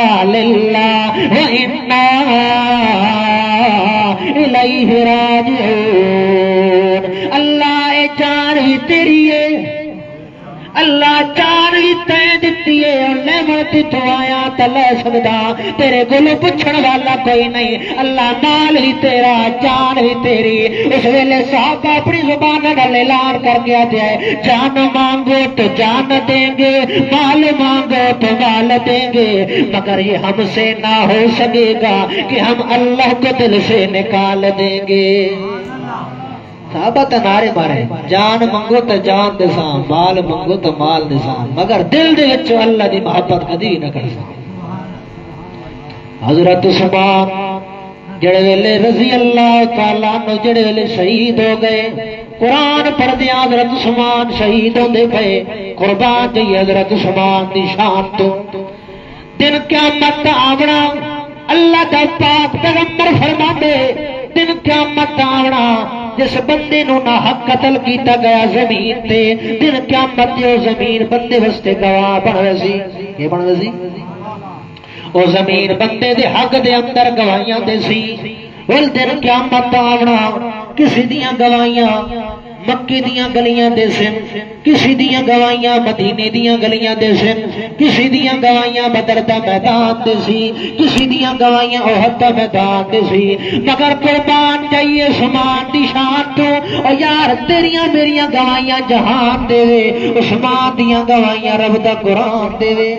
الیہ راجعون۔ اللہ اے جان بھی تیری ہے، اللہ جان بھی تے دتی ہے، اور نعمت تو آیا تے لے سکدا، تیرے کولوں پوچھن والا کوئی نہیں، اللہ مال ہی تیرا، جان ہی تیری۔ اس ویلے صحابہ اپنی زبان نال اعلان کر کے آتے ہیں جان مانگو تو جان دیں گے، مال مانگو تو مال دیں گے، مگر یہ ہم سے نہ ہو سکے گا کہ ہم اللہ کو دل سے نکال دیں گے۔ صحابہ تے نعرے مارے جان منگو تو جان دساں، مال منگو تو مال دساں، مگر دل دے وچ اللہ دی محبت کدی نہ کر سکے۔ حضرت عثمان جڑے ویلے رضی اللہ تعالیٰ عنہ جڑے ویلے شہید ہو گئے، قرآن پڑھدے حضرت عثمان شہید ہوندے پئے، قربان جئی حضرت عثمان دی شان تو۔ دن قیامت آونا اللہ دا پاک پیغمبر فرماندے دن قیامت آونا جس بندے نو نہ حق قتل کیتا گیا زمین تے، دن قیامت جو زمین بندے واسطے گواہ بن رہی، یہ بن رہی او زمین بندے دے حق دے اندر گواہیاں دے سی۔ ول دن قیامت آونا کسی دیاں گواہیاں مکی دیاں گلیاں دے سن، کسی دیاں گواہیاں مدینے دیاں گلیاں دے سن، کسی دیاں گواہیاں بدر دا میدان دے سی، کسی دیاں گواہیاں احد دا میدان دے سی، مگر قربان جائیے عثمان دی شان تو، او یار تیریاں میریاں گواہیاں جہان دے وے، عثمان دیاں گواہیاں رب دا قرآن دے وے،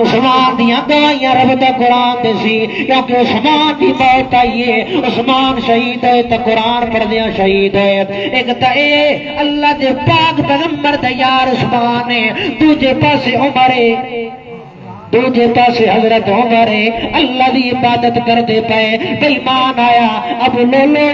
عثمان دیاں گواہیاں رب دا قرآن دے سی، کیونکہ عثمان دی موت آئیے، عثمان شہید ہوئے تو قرآن پڑھ دیا شہید ہوئے۔ ایک تا اے اللہ دے پاک پیغمبر دا یار عثمان ہے، دوجے پاسے عمر ہے، دوجے پاسے حضرت عمر ہے، اللہ دی عبادت کرتے پئے۔ بے ایمان آیا ابو لولو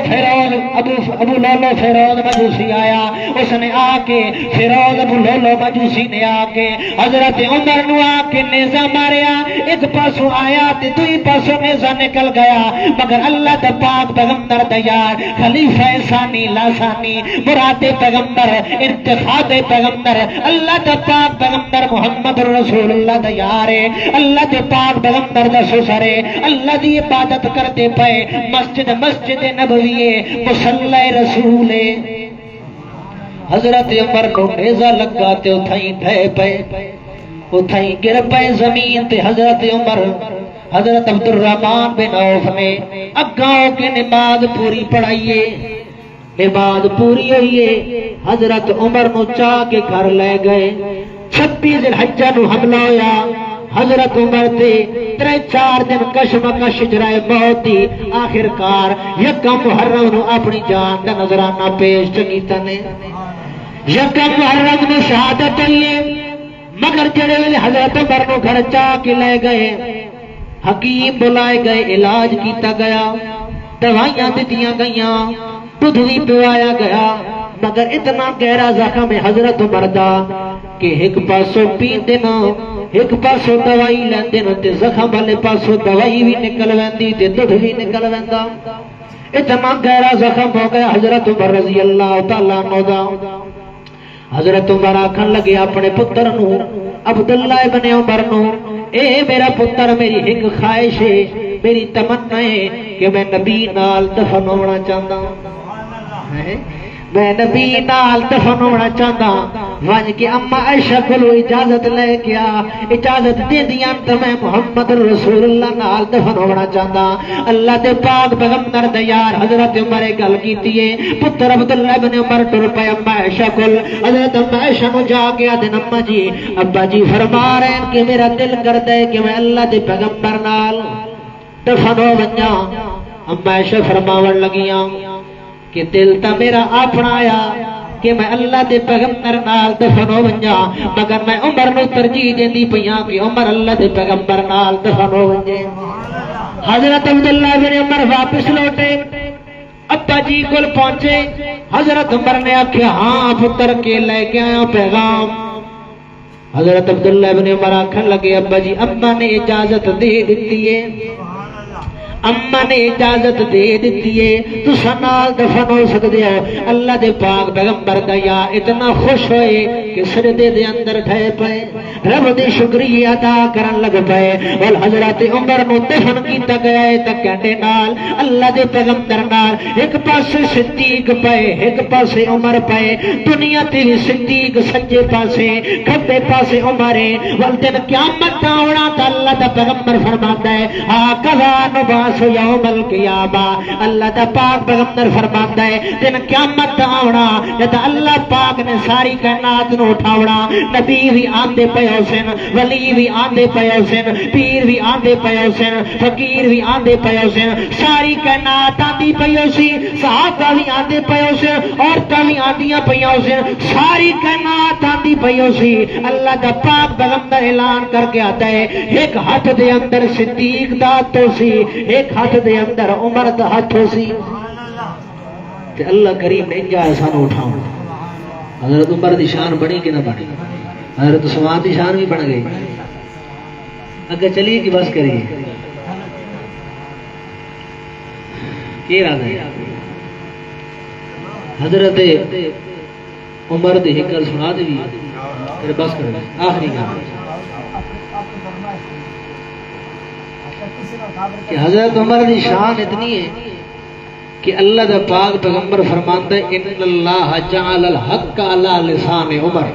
فیروز مجوسی آیا، اس نے آ کے فیروز ابو لولو مجوسی نے آ کے حضرت عمر نو آ کے نیزہ ماریا، ایک پاسوں آیا تے دوئی پاسوں نیزہ نکل گیا، مگر اللہ دا پاک پیغمبر دا یار خلیفہ ثانی لاسانی مراد پیغمبر انتخاب پیغمبر اللہ دا پاک پیغمبر محمد رسول اللہ دا یار ہے، اللہ دے پاک پیغمبر دا سسر ہے، اللہ دی عبادت کرتے پئے، مسجد نبوی مصلی رسول ہے۔ حضرت عمر کو نیزہ لگا تے اتھائیں ڈھے پئے، اتھائیں گر پئے زمین تے حضرت عمر حضرت عبد الرحمن بن عوف نے اگاؤں کے نماز پوری پڑھائیے، نماز پوری ہوئیے، حضرت عمر نو چاہ کے گھر لے گئے۔ 26 ذی الحجہ نو حملہ ہویا، حضرت عمر تے 3-4 دن کشمکش جرائے موت دی، آخر کار یکم محرم نو اپنی جان دا نظرانہ پیش کیتا نے، یکم محرم نو شہادت ہوئی، مگر جڑے ویلے حضرت عمر نو گھر چاہ کے لے گئے، حکیم بلائے گئے، علاج کیتا گیا، دوائیاں دتیاں گئیاں، دودھ بھی پوایا گیا، مگر اتنا گہرا زخم ہے حضرت عمر دا کہ ایک پاسوں پیندے نا، ایک پاسوں دوائی لیندے نا تے زخم والے پاسوں دوائی بھی نکل ویندی تے دودھ بھی نکل ویندا، اتنا گہرا زخم ہو گیا حضرت عمر رضی اللہ تعالیٰ عنہ دا۔ حضرت عمر آکھن لگے اپنے پتر نو عبداللہ ابن عمر نو، اے میرا پتر میری ایک خواہش ہے، میری تمنا ہے کہ میں نبی نال دفن ہونا چاہتا ہوں، میں نبی نال دفن ہونا چاہتا ونج کے اما عائشہ کو اجازت لے گیا، اجازت دے دیا تو میں محمد رسول اللہ نال دفن ہونا چاہتا۔ اللہ دے پاک پیغمبر دے یار حضرت عمر گل کیتی ہے، پتر عبداللہ بن عمر ٹر پے اما عائشہ کول، حضرت اما عائشہ نو جا گیا دن اما جی ابا جی فرما رہے ہیں کہ میرا دل کردا ہے کہ میں اللہ دے پیغمبر نال دفن ہو ونجاں۔ اما عائشہ فرماون لگیاں کہ دل تا میرا اپنا آیا، کہ میں اللہ دے پیغمبر نال دفن ہو ونجا مگر میں عمر نو ترجیح دیندی پیاں کہ عمر اللہ دے پیغمبر نال دفن ہو ونجے حضرت عبداللہ بن عمر واپس لوٹے ابا جی کول پہنچے حضرت عمر نے آکھیا ہاں پتر کے لے کے آیا پیغام حضرت عبداللہ بن عمر آکھن لگے ابا جی اما نے اجازت دے دیتی ہے اما نے اجازت دے دیتی ہے تو سنال دفن ہو سکتے ہو اللہ دے پاک پیغمبر دا یا اتنا خوش ہوئے کہ سجدے دے اندر ٹھے پئے رب دی شکریہ ادا کرن لگ پئے اور حضرت عمر نو دفن کیتا گیا ہے تے کہندے نال اللہ دے پیغمبر نال ایک پاسے صدیق پئے ایک پاسے عمر پئے دنیا تے بھی صدیق سجے پاسے کھبے پاسے عمر ہے ول دن قیامت دا ہونا تے اللہ دا پیغمبر فرماتا ہے آ کذا نبا یوم القیامہ اللہ دا پاک پیغمبر فرماتا ہے دن قیامت دا آونا جد اللہ پاک نے ساری کائنات نو اٹھاونا نبی بھی آندے پے حسین ولی بھی آندے پے حسین پیر بھی آندے پے حسین فقیر بھی آندے پے حسین ساری کائنات آندی پے حسین صحابہ بھی آندے پے حسین عورتاں بھی آندیاں پے حسین ساری کائنات آندی پے حسین اللہ دا پاک پیغمبر اعلان کر کے آتا ہے ایک ہاتھ دے اندر صدیق دا تو سی ایک ہاتھ دے اندر عمر دا ہاتھ ہو سی تے اللہ کریم نے انجا سانو اٹھاؤں حضرت عمر دی شان بنی کہ نہ بنی حضرت عثمان دی شان بھی بن گئی اگر چلیے کہ بس کریے یہ راز ہے حضرت عمر دی حکل سنا دی پھر بس کر آخری کام کہ حضرت عمر دی شان اتنی ہے کہ اللہ دا پاک پیغمبر فرماتا ہے ان اللہ جعل الحق علی لسان عمر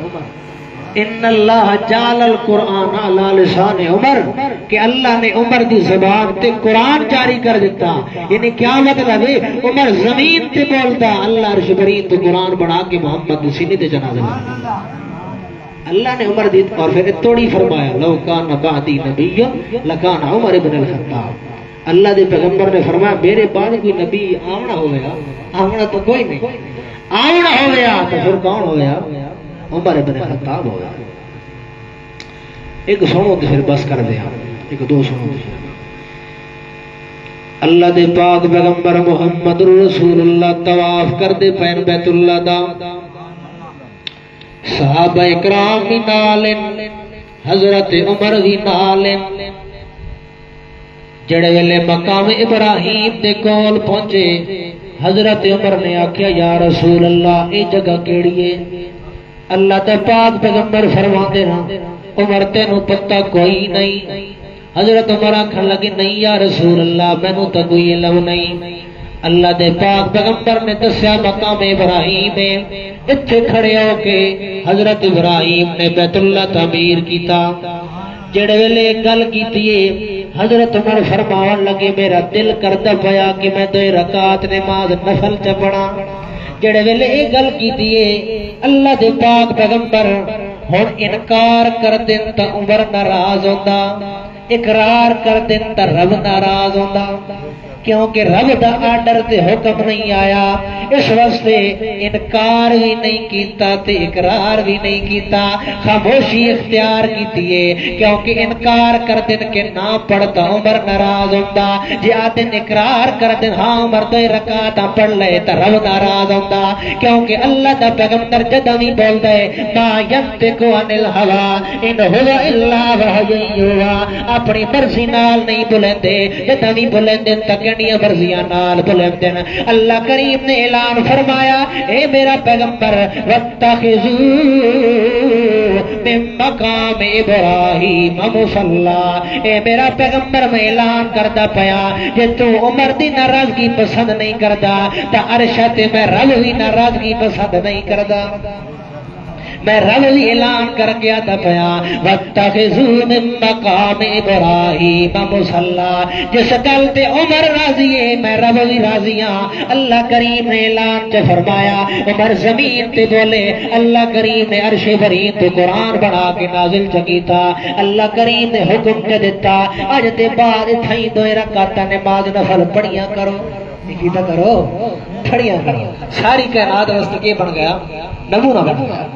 ان اللہ جعل القرآن علی لسان عمر کہ اللہ نے عمر دی زبان تے قرآن جاری کر دیتا یعنی کیا مطلب ہے عمر زمین تے بولتا اللہ عرش برین تو قرآن بنا کے محمد دی سینے تے جنا دے اللہ نے عمر دی اور پھر توڑی فرمایا لو کان بعدی نبی لکان عمر ابن الخطاب اللہ دے پیغمبر نے فرمایا میرے بعد کوئی نبی آمنا ہو گیا آمنا تو کوئی نہیں آمنا ہو گیا تو پھر کون ہو گیا عمر ابن الخطاب ہو گیا ایک سنو تو پھر بس کر دیا ایک دو سنو اللہ دے پاک پیغمبر محمد رسول اللہ طواف کر دے پین بیت اللہ دا صحابہ اکرام بھی نالن حضرت عمر بھی نالن جڑے ویلے مقام ابراہیم دے کول پہنچے حضرت عمر نے آکھیا یا رسول اللہ اے جگہ کیڑی ہے اللہ دے پاک پیغمبر فرماندے نا عمر تینوں پتہ کوئی نہیں حضرت عمر آکھن لگے نہیں یا رسول اللہ مینوں تے کوئی علم نہیں اللہ دے پاک پیغمبر نے دسیا مقام ابراہیم ہے اتھے کھڑے ہو کے حضرت ابراہیم نے بیت اللہ تعمیر کیتا جڑے ویلے گل کیتی ہے حضرت عمر فرماون لگے میرا دل کردا پیا کہ میں 2 رکعت نماز نفل چ پڑھاں جڑے ویلے یہ گل کیتی ہے اللہ دے پاک پیغمبر ہن انکار کر دین تے عمر ناراض ہوندا اقرار کر دین تے رب ناراض ہوندا کیونکہ رب دا آرڈر تے حکم نہیں آیا اس واسطے انکار بھی نہیں کیتا تے اقرار بھی نہیں کیتا خاموشی اختیار کیتی ہے کیونکہ انکار کر دین کہ نہ پڑھتا عمر ناراض ہوندا جے آدن اقرار کر دین ہاں عمر 2 رکعتاں پڑھ لے تے رب ناراض ہوندا کیونکہ اللہ دا پیغمبر جدوں بھی بولدا ہے ما ینطق عن الهوى ان هو الا وحی یوحی اپنی مرضی نال نہیں بولندے جدوں بھی بولندے تک مرضیاں نال بلندن اللہ کریم نے اعلان فرمایا اے میرا پیغمبر واتخذوا من مقام ابراہیم مصلی اے میرا پیغمبر میں اعلان کردا پیا جے تو عمر دی ناراضگی پسند نہیں کردا تے عرش تے میں رب دی ناراضگی پسند نہیں کردا میں رب بھی اعلان کر کے آتا پیا واتخذوا من مقام ابراہیم مصلی جس گل تے عمر راضی ہے میں رب بھی راضی ہاں اللہ کریم نے اعلان چ فرمایا عمر زمین تے بولے اللہ کریم نے عرش برین تے قرآن بنا کے نازل کیتا اللہ کریم نے حکم چ دیتا اج دے بعد تھئی 2 رکعتاں نماز نفل پڑھیاں کرو کیتا کرو کھڑیاں کھڑیاں ساری کائنات واسطے کی بن گیا نمونہ بن گیا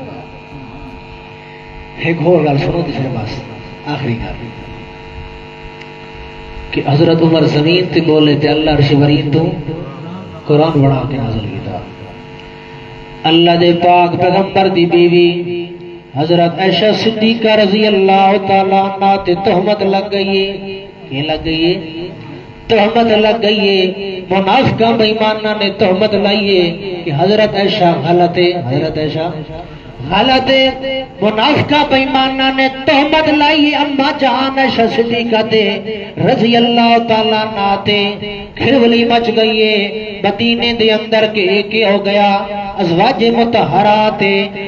ایک اور گل سنو تیسرے پاس آخری گل کہ حضرت عمر زمین تے بولے تے اللہ عرش برین تو قرآن بنا کے نازل کیتا اللہ دے پاک پیغمبر دی بیوی حضرت عائشہ صدیقہ رضی اللہ تعالی عنہ تے تہمت لگ گئی ہے کہ لگ گئی ہے تہمت لگ گئی ہے منافقہ بے ایمانہ نے تہمت لائی ہے کہ حضرت عائشہ غلط ہے حضرت عائشہ غلط ہے منافقہ بے ایمانہ نے تہمت لائی اما جان عائشہ صدیقہ تے رضی اللہ تعالی عنہ تے کھرولی مچ گئی ہے مدینے دے اندر کے ہو گیا ازواج مطہرات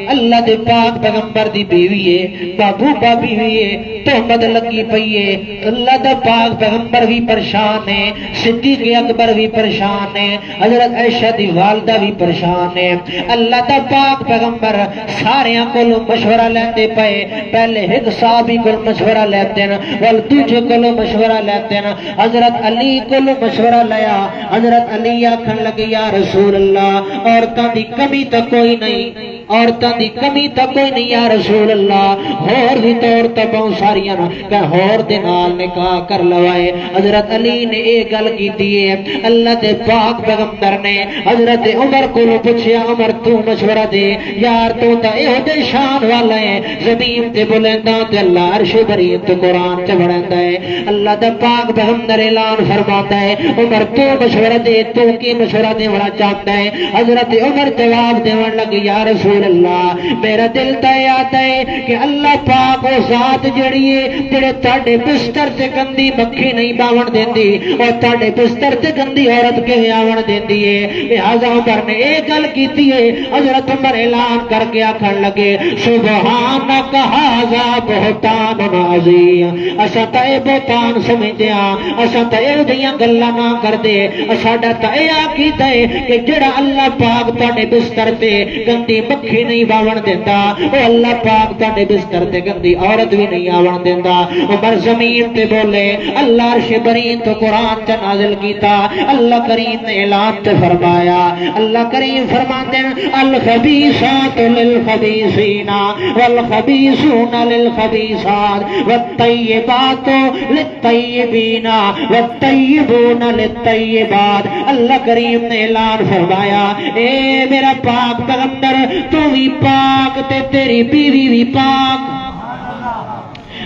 اللہ دے پاک پیغمبر دی بیوی ہے محبوبہ بیوی ہے تہمت لگی پئی ہے اللہ دا پاک پیغمبر بھی پریشان ہے صدیق اکبر بھی پریشان ہے حضرت عائشہ دی والدہ بھی پریشان ہے اللہ دا پاک پیغمبر سارے کو مشورہ لیندے پئے پہلے ایک صحابی کو مشورہ لیندے ول دوجے کو مشورہ لیندے حضرت علی کو مشورہ لیا حضرت علی آکھن لگے یا رسول اللہ عورتاں دی کمی تو کوئی نہیں عورتاں دی کمی تو کوئی نہیں یا رسول اللہ ہور بھی طور تے بہت ساریاں کہ ہور دے نال نکاح کر لوائے حضرت علی نے یہ گل کیتی ہے اللہ دے پاک پیغمبر نے حضرت عمر کو پوچھیا عمر تو مشورہ دے یار تو تے اے دے شان والا ہے زمین تے بلندا تے اللہ عرش برین تے قرآن تے بڑھندا ہے اللہ دا پاک پیغمبر اعلان فرماتا ہے عمر تو مشورہ دے تو کی مشورہ دینا چاہتا ہے حضرت عمر جواب دیون لگے یا رسول اللہ میرا دل تے آتا ہے کہ اللہ پاک وہ ذات جڑی ہے جڑے تہاڈے بستر تے گندی مکھی نہیں باون دیندی اور تہاڈے بستر تے گندی عورت کیویں آون دیندی ہے لہذا عمر نے یہ گل کیتی ہے حضرت عمر اعلان کر کے آکھن لگے سبحانک ھذا بہتان عظیم اساں تے بہتان سمجھدے ہاں اساں تے اے جیاں گلاں نہ کردے ساڈا تے اے عقیدہ ہے کہ جڑا اللہ پاک تہاڈے بستر تے گندی مکھی نہیں باون دیندا او اللہ پاک تہاڈے بستر تے گندی عورت بھی نہیں آون دیندا عمر زمین تے بولے اللہ عرش برین تو قرآن تے نازل کیتا اللہ کریم نے اعلان تے فرمایا اللہ کریم فرماتے ہیں الخبیثات للخبیثین والخبیثون للخبیثات والطیبات للطیبین والطیبون للطیبات اللہ کریم نے اعلان فرمایا اے میرا پاک پیغمبر تو بھی پاک تے تیری بیوی بھی پاک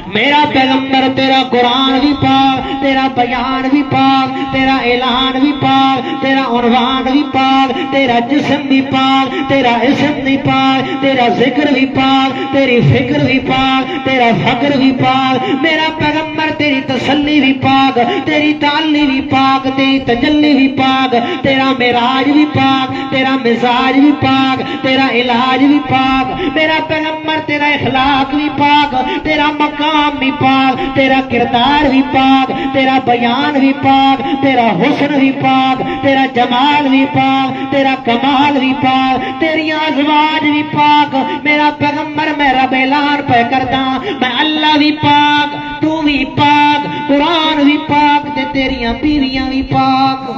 میرا پیغمبر تیرا قرآن بھی پاک تیرا بیان بھی پاک تیرا اعلان بھی پاک تیرا عنوان بھی پاک تیرا جسم بھی پاک تیرا اسم بھی پاک تیرا ذکر بھی پاک تیری فکر بھی پاک تیرا فقر بھی پاک میرا پیغمبر تیری تسلی بھی پاک تیری تعلی بھی پاک تیری تجلی بھی پاک تیرا معراج بھی پاک تیرا مزاج بھی پاک تیرا علاج بھی پاک میرا پیغمبر تیرا اخلاق بھی پاک تیرا مقام بھی پاک تیرا کردار بھی پاک تیرا بیان بھی پاک تیرا حسن بھی پاک تیرا جمال بھی پاک تیرا کمال بھی پاک تیری ازواج بھی پاک میرا پیغمبر میں رب اعلان پہ کردا میں اللہ بھی پاک تو بھی پاک قرآن بھی پاک تے تیریاں بیویاں بھی پاک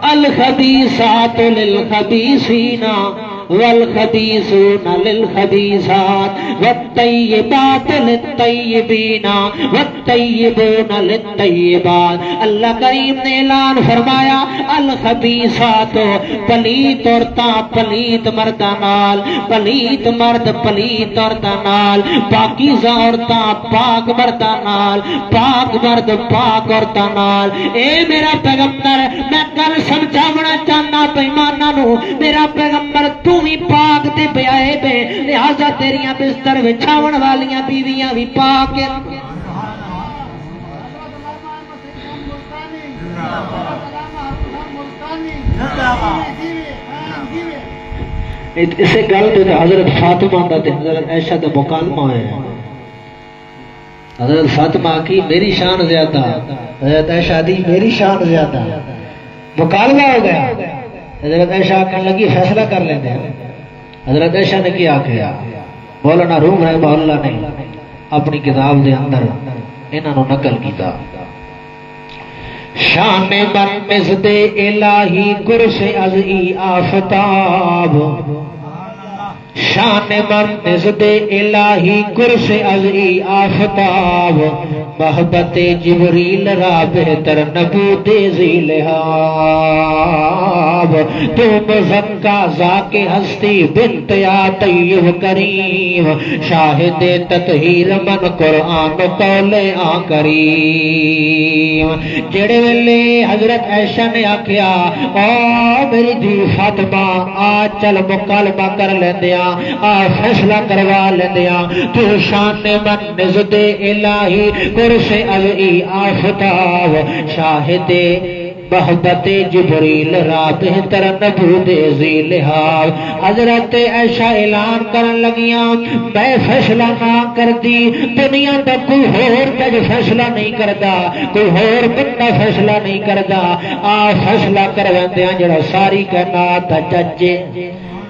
الخبیثات للخبیثین والخبیثون للخبیثات والطیبات للطیبین والطیبون للطیبات اللہ کریم نے اعلان فرمایا الخبیثات پلیت عورتاں پلیت مرداں نال پلیت مرد پلیت عورتاں نال پاکیزہ عورتاں پاک مرداں نال پاک مرد پاک عورتاں نال اے میرا پیغمبر میں گل سمجھاونا چاہنا پیمانہ نو میرا پیغمبر تو بھی پاک تے بیائے بے لہذا تیریاں بستر وچھاون والیاں بیویاں بھی پاک اسے گل تے حضرت فاطمہ دا تے حضرت عائشہ دا مکالمہ ہے حضرت فاطمہ کی میری شان زیادہ حضرت عائشہ دی میری شان زیادہ مکالمہ ہو گیا حضرت عائشہ کہنے لگی فیصلہ کر لیندے حضرت عائشہ نے کیا کیا مولانا روم رحمہ اللہ نے اپنی کتاب دے اندر انہاں نو نقل کیتا شان من مزد الہی قرص از ای آفتاب شان من نزد الہی قرص از ای آفتاب محبت جبریل را بہتر نبود ذیلہاب تو مزکا ذاک ہستی بنت یا طیب کریم شاہد تطہیر من قرآن قول آ کریم جڑے ویلے حضرت عائشہ نے آکھیا او میری دی فاطمہ آ چل مکالمہ کر لیندیا آ فیصلہ کروا لیندیا تو شان من نزد الہی قرص از ای آفتاب شاہد محبت جبریل را بہتر نبود ذیلہاب حضرت عائشہ اعلان کرن لگیاں میں فیصلہ نہ کر دی دنیا دا کوئی اور تج فیصلہ نہیں کردا کوئی اور بندہ فیصلہ نہیں کردا آ فیصلہ کروندیاں جڑا ساری کائنات دا جج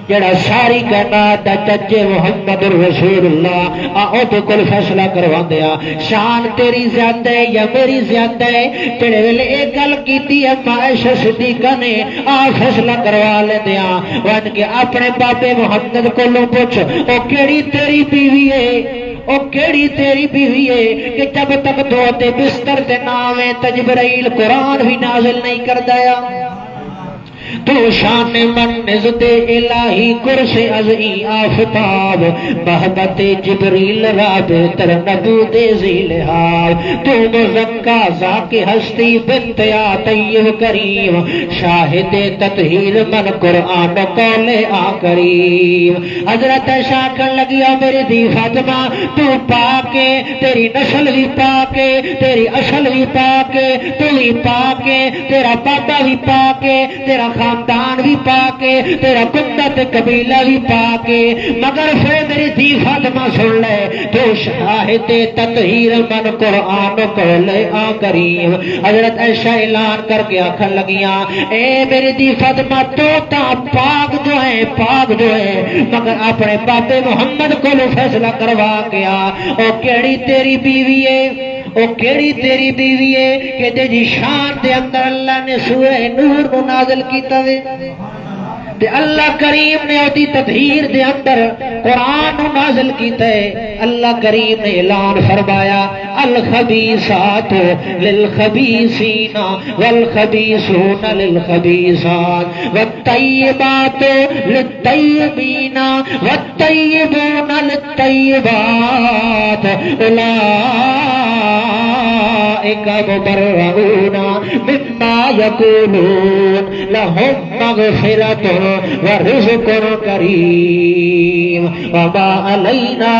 جڑا ساری کائنات دا جج محمد رسول اللہ او تے کول فیصلہ کرواندیا شان تیری زیادہ ہے یا میری زیادہ ہے جڑے ویلے اے گل کیتی ہے عائشہ صدیقہ نے آ فیصلہ کروا لیندیا ون کے اپنے بابے محمد کولوں پوچھ او کیڑی تیری بیوی ہے او کیڑی تیری بیوی ہے کہ جب تک تو تے بستر تے نہ آویں جبرائیل قرآن بھی نازل نہیں کردا تو شان من نزد الہی قرص از ای آفتاب محبت جبریل را بہتر نبود ذیلہاب تو مزکا ذاک ہستی بنت یا طیب کریم شاہد تطہیر من قرآن قول آ کریم حضرت عائشہ کہن لگیا میری دی فاطمہ تو پاکے تیری نسل بھی پاکے تیری اصل بھی پاکے تو بھی پاکے تیرا بابا بھی پاکے تیرا خاندان بھی پاکے تیرا قدت قبیلہ بھی پاکے مگر پھر میری دی فاطمہ سن لے تو شاہد تطہیر من قرآن قول آ کریم حضرت عائشہ اعلان کر کے آکھن لگیاں اے میری دی فاطمہ تو تا پاک جو ہے مگر اپنے بابے محمد کو فیصلہ کروا گیا او کیڑی تیری بیوی ہے او کیڑی تیری بیوی ہے کہ جی شان دے اندر اللہ نے سورہ نور کو نازل کیتا وے تے اللہ کریم نے اودی تطہیر دے اندر قرآن نازل کیتا ہے اللہ کریم نے اعلان فرمایا الخبیثات للخبیثین والخبیثون للخبیثات والطیبات للطیبین والطیبون للطیبات اولئک مبرؤون مما یقولون لهم مغفرۃ ورزق کریم وما علینا